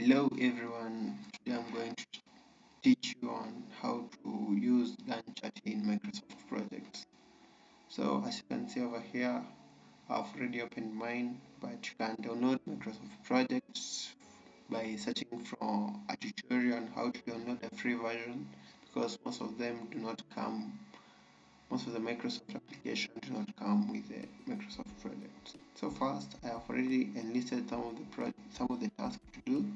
Hello everyone, today I'm going to teach you on how to use Gantt in Microsoft projects. So as you can see over here, I've already opened mine, but you can download Microsoft projects by searching for a tutorial on how to download a free version because most of the Microsoft applications do not come with the Microsoft project. So first, I have already enlisted some of the tasks to do,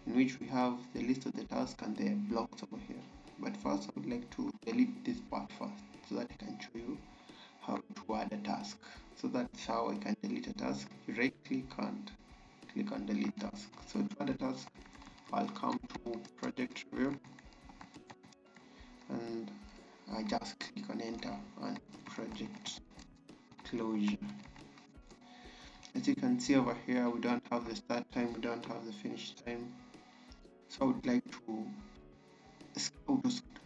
in which we have the list of the tasks and the blocks over here. But first, I would like to delete this part first so that I can show you how to add a task. So that's how I can delete a task. You right click and click on delete task. So to add a task, I'll come to project review and I just click on enter and project closure. As you can see over here, we don't have the start time, we don't have the finish time. So I would like to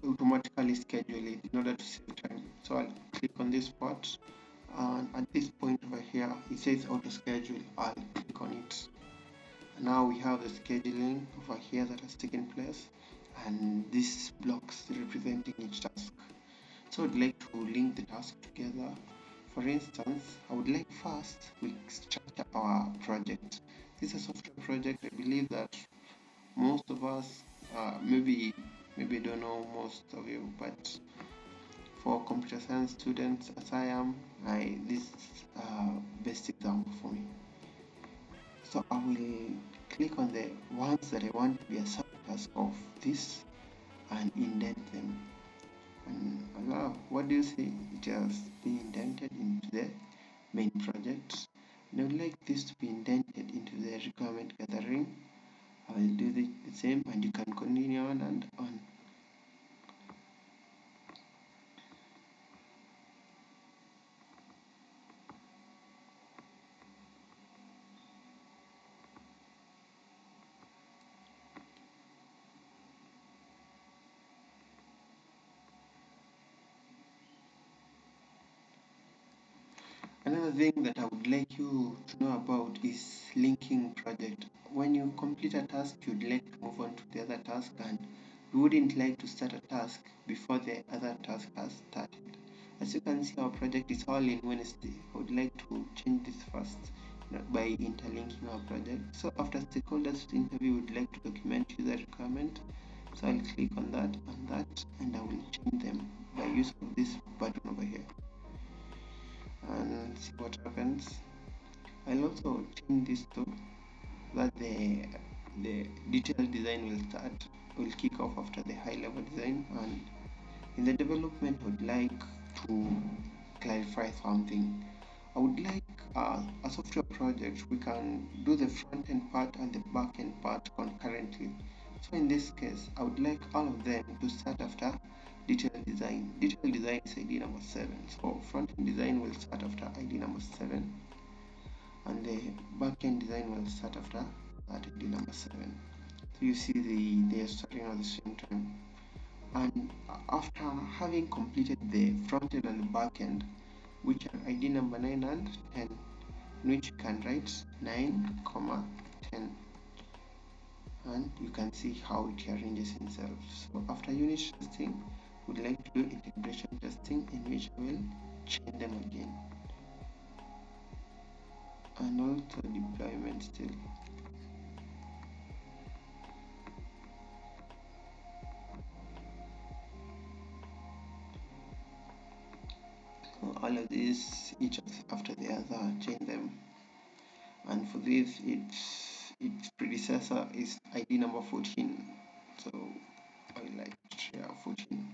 automatically schedule it in order to save time. So I'll click on this part, and at this point over here it says auto schedule. I'll click on it. And now we have the scheduling over here that has taken place, and these blocks representing each task. So I'd like to link the task together. For instance, I would like first we structure our project. This is a software project. I believe that most of us maybe don't know, most of you, but for computer science students as I am, this best example for me. So I will click on the ones that I want to be a subtask of this and indent them. And Allah, what do you see? It has been indented into the main project. And I would like this to be indented into the requirement gathering. I will do the same, and you can continue on and on. Another thing that I would like you to know about is linking project. When you complete a task, you'd like to move on to the other task, and you wouldn't like to start a task before the other task has started. As you can see, our project is all in Wednesday. I would like to change this first by interlinking our project. So after stakeholders interview, we would like to document user requirement. So I'll click on that, and I will change them by use of this button over here and see what happens. I'll also change this to that the detailed design will kick off after the high level design, and in the development I would like to clarify something. I would like a software project we can do the front end part and the back end part concurrently. So in this case, I would like all of them to start after detailed design. Detailed design is ID number 7. So front end design will start after ID number 7, and the back end design will start after that ID number 7. So you see they are starting at the same time. And after having completed the front end and the back end, which are ID number 9 and 10, in which you can write 9, 10, and you can see how it arranges itself. So after unit testing, we'd like to do integration testing, in which I will change them again, and also deployment still. So all of these, each after the other, change them. And for this, its predecessor is ID number 14. So I like to share 14.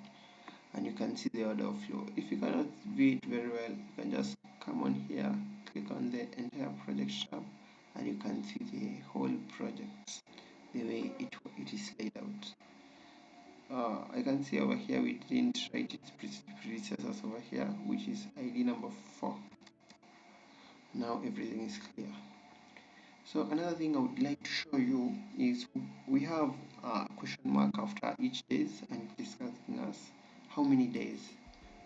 And you can see the order flow. If you cannot view it very well, you can just come on here, click on the entire project tab, and you can see the whole project the way it is laid out. I can see over here we didn't write its predecessors over here, which is ID number 4. Now everything is clear. So another thing I would like to show you is we have a question mark after each days, and it is asking us how many days.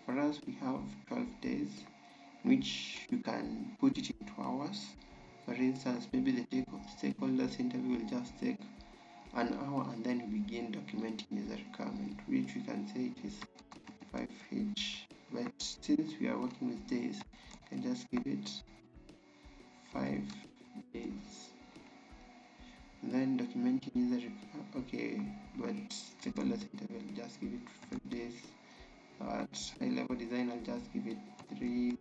For us, we have 12 days, which you can put it into hours. For instance, maybe the stakeholders interview will just take an hour, and then we begin documenting user requirement, which we can say it is 5h. But since we are working with days, I can just give it 5 days. And then documenting user okay, but stakeholder interval, just give it 5 days. At high level design, I'll just give it 3.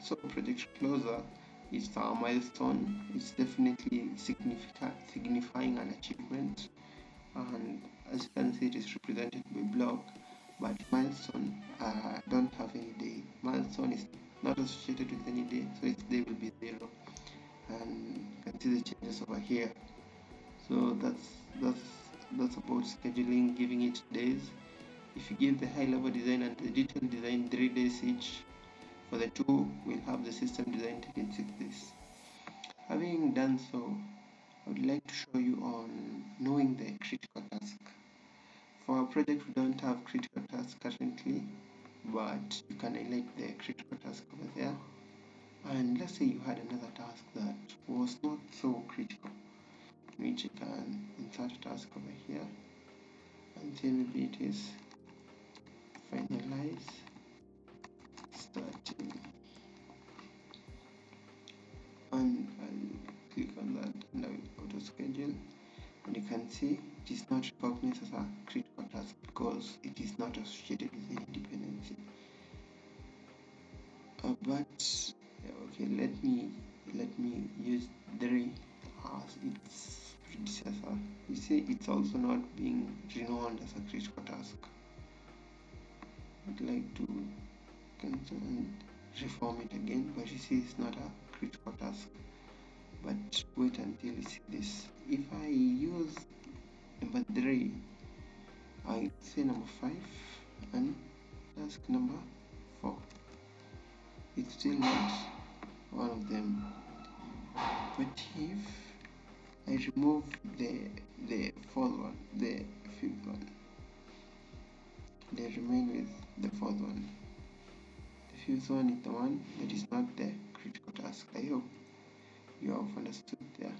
So project closer is our milestone. It's definitely signifying an achievement, and as you can see, it is represented by block. But milestone don't have any day. Milestone is not associated with any day, so its day will be 0. And you can see the changes over here. So that's about scheduling, giving it days. If you give the high level design and the detailed design 3 days each, for the two, we'll have the system design taking 6 days. Having done so, I would like to show you on knowing the critical task. For our project, we don't have critical task currently, but you can highlight the critical task over there. And let's say you had another task that was not so critical, which you can insert a task over here and say maybe it is finalize starting, and I'll click on that and I will auto schedule, and you can see it is not recognized as a critical task because it is not associated with any dependency. But okay, let me use 3 as its predecessor. You see, it's also not being renowned as a critical task. I'd like to cancel and reform it again, but you see it's not a critical task. But wait until you see this. If I use number 3, I say number 5 and task number 4. It's still not one of them. But if I remove the fourth one, the fifth one, they remain with the fourth one. The fifth one is the one that is not the critical task. I hope you have understood there.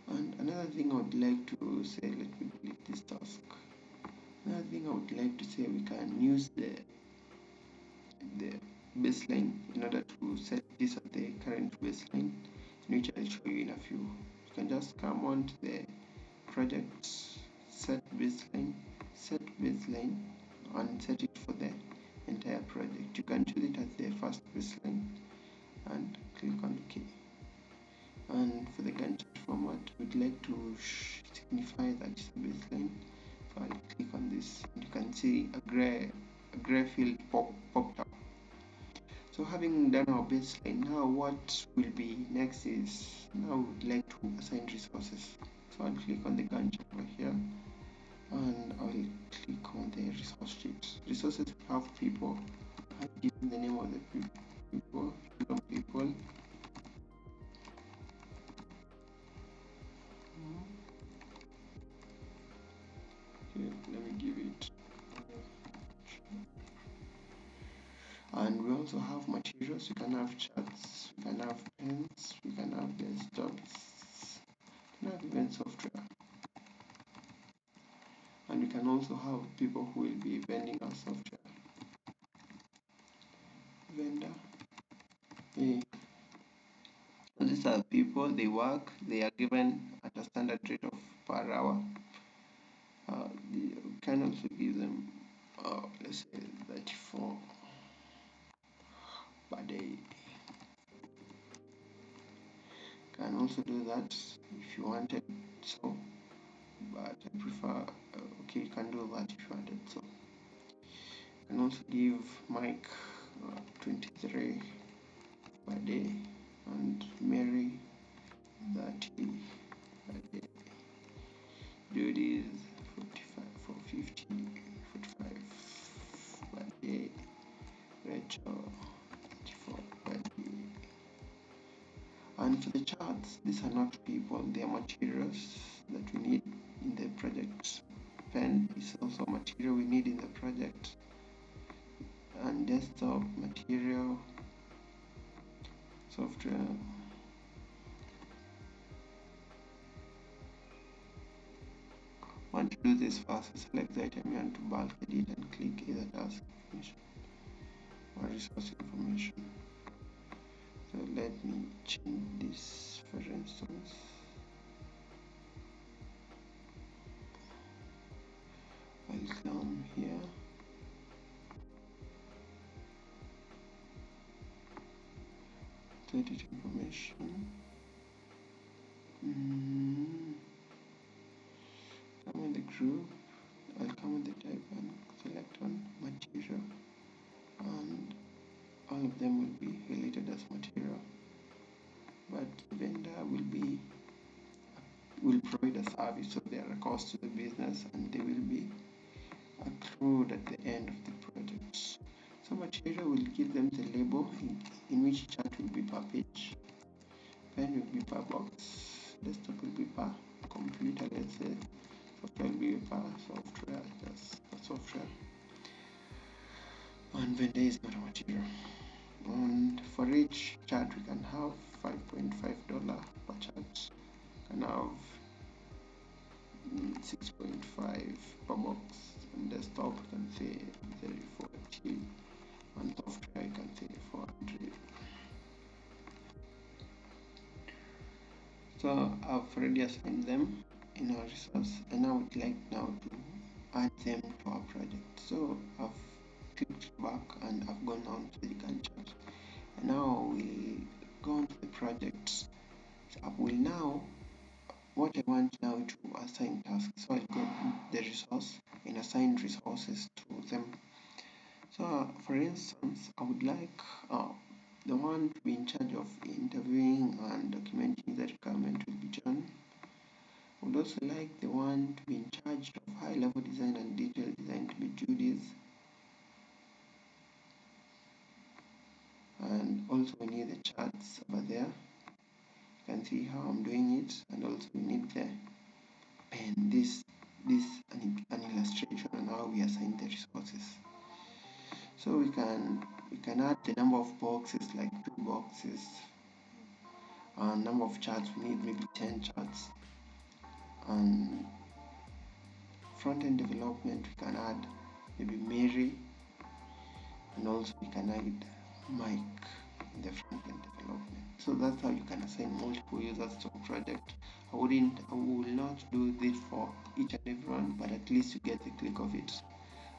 And another thing I would like to say, let me delete this task. Another thing I would like to say, we can use the baseline in order to set this at the current baseline, which I'll show you in a few. You can just come on to the project, set baseline, and set it for the entire project. You can choose it as the first baseline and click on OK. And for the Gantt format, we'd like to signify that it's a baseline. So I'll click on this, and you can see a gray field popped up. So having done our baseline, now what will be next is, now we would like to assign resources. So I'll click on the Gantt over here, and I will click on the resource sheet. Resources have people. I'll give the name of the people. Okay, let me give it. And we also have materials. We can have charts, we can have pens, we can have desktops, we can have even software. And we can also have people who will be vending our software. Vendor. Yeah. So these are people, they work, they are given at a standard rate of per hour. You can also give them, let's say 34 per day. Can also do that if you wanted so, but I prefer okay, you can do that if you wanted so. You can also give Mike 23 per day and Mary 30 per day. Dude is 45 for 50, 45 And for the charts, these are not people, they are materials that we need in the project. Pen is also material we need in the project, and desktop material, software. Want to do this fast, select the item you want to bulk edit and click either task information or resource information. So let me change this, for instance. I'll come here, to edit information. Come in the group, I'll come in the type and select on material, and all of them will be related as material, but vendor will provide a service, so they are a cost to the business and they will be accrued at the end of the project. So material will give them the label in which chart will be per page, pen will be per box, desktop will be per computer, let's say, software will be per software, just a software, and vendor is not a material. And for each chart we can have $5.5 per chart, can have 6.5 per box, and desktop you can say 340, and software you can say 400. So I've already assigned them in our resource, and I would like now to add them to our project. So I've clicked back and I've gone on to the Gantt chart, and now we'll go on to the project. So I will now, what I want now to assign tasks, so I'll go to the resource and assign resources to them. So for instance, I would like the one to be in charge of interviewing and documenting the requirement will be John. I would also like the one to be in charge of high-level design and detailed design to be Judy's. And also we need the charts over there. You can see how I'm doing it, and also we need the pen. This an illustration on how we assign the resources. So we can add the number of boxes, like 2 boxes, and number of charts we need maybe 10 charts. And front-end development we can add maybe Mary, and also we can add Mike in the front-end development. So that's how you can assign multiple users to a project. I will not do this for each and every one, but at least you get the click of it,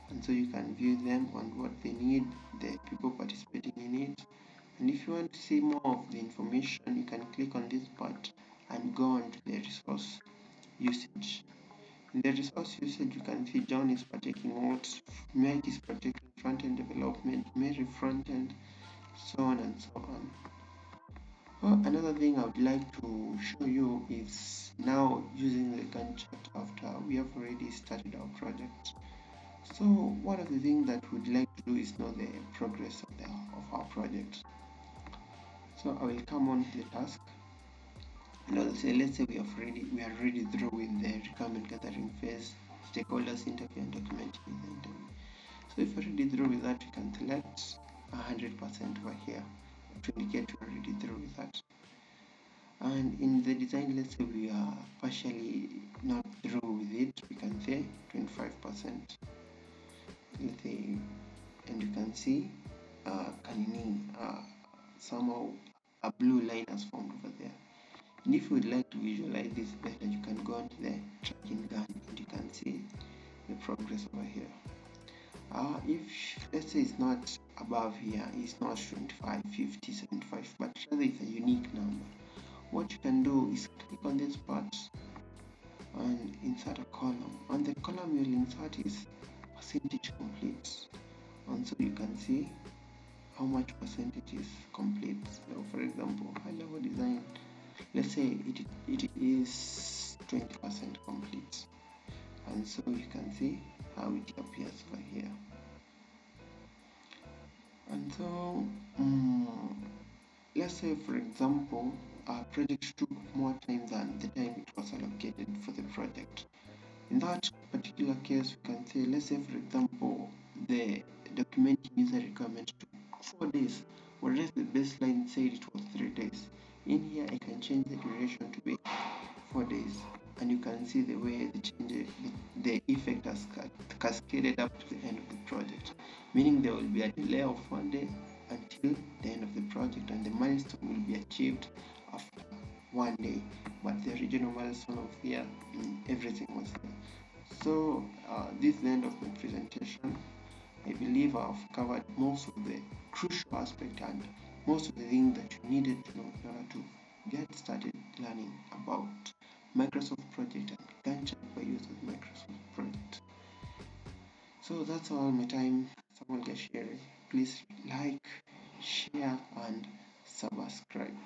and so you can view them on what they need, the people participating in it. And if you want to see more of the information, you can click on this part and go on to the resource usage. In the resource usage, you can see John is partaking what, Mike is partaking front-end development, Mary front-end, so on and so on. Another thing I would like to show you is now using the Gantt chart after we have already started our project. So one of the things that we'd like to do is know the progress of our project. So I will come on to the task, and I'll say, let's say we are already through with the requirement gathering phase, stakeholders interview and documenting the interview. So if we're already through with that, we can select 100% over here to indicate we're already through with that. And in the design, let's say we are partially not through with it, we can say 25%. Let's say, and you can see somehow a blue line has formed over there. And if you would like to visualize this better, you can go on to the tracking gun and you can see the progress over here. If let's say it's not above here, it's not 25, 50, 75, but rather it's a unique number, what you can do is click on this part and insert a column, and the column you'll insert is percentage complete, and so you can see how much percentage is complete. So for example, high level design, let's say it is 20% complete, and so you can see how it appears over here. And so let's say for example our project took more time than the time it was allocated for the project. In that particular case, we can say, let's say for example, the documenting user requirement took 4 days, whereas the baseline said it was 3 days. In here, I can change the duration to be 4 days, and you can see the way the effect has cascaded up to the end of the project, meaning there will be a delay of 1 day until the end of the project, and the milestone will be achieved after 1 day, but the original milestone of here, everything was there. So this is the end of my presentation. I believe I've covered most of the crucial aspect and most of the things that you needed to know in order to get started learning about Microsoft Project and Gantt chart by use of Microsoft Project. So that's all my time. Someone get sharing. Please like, share, and subscribe.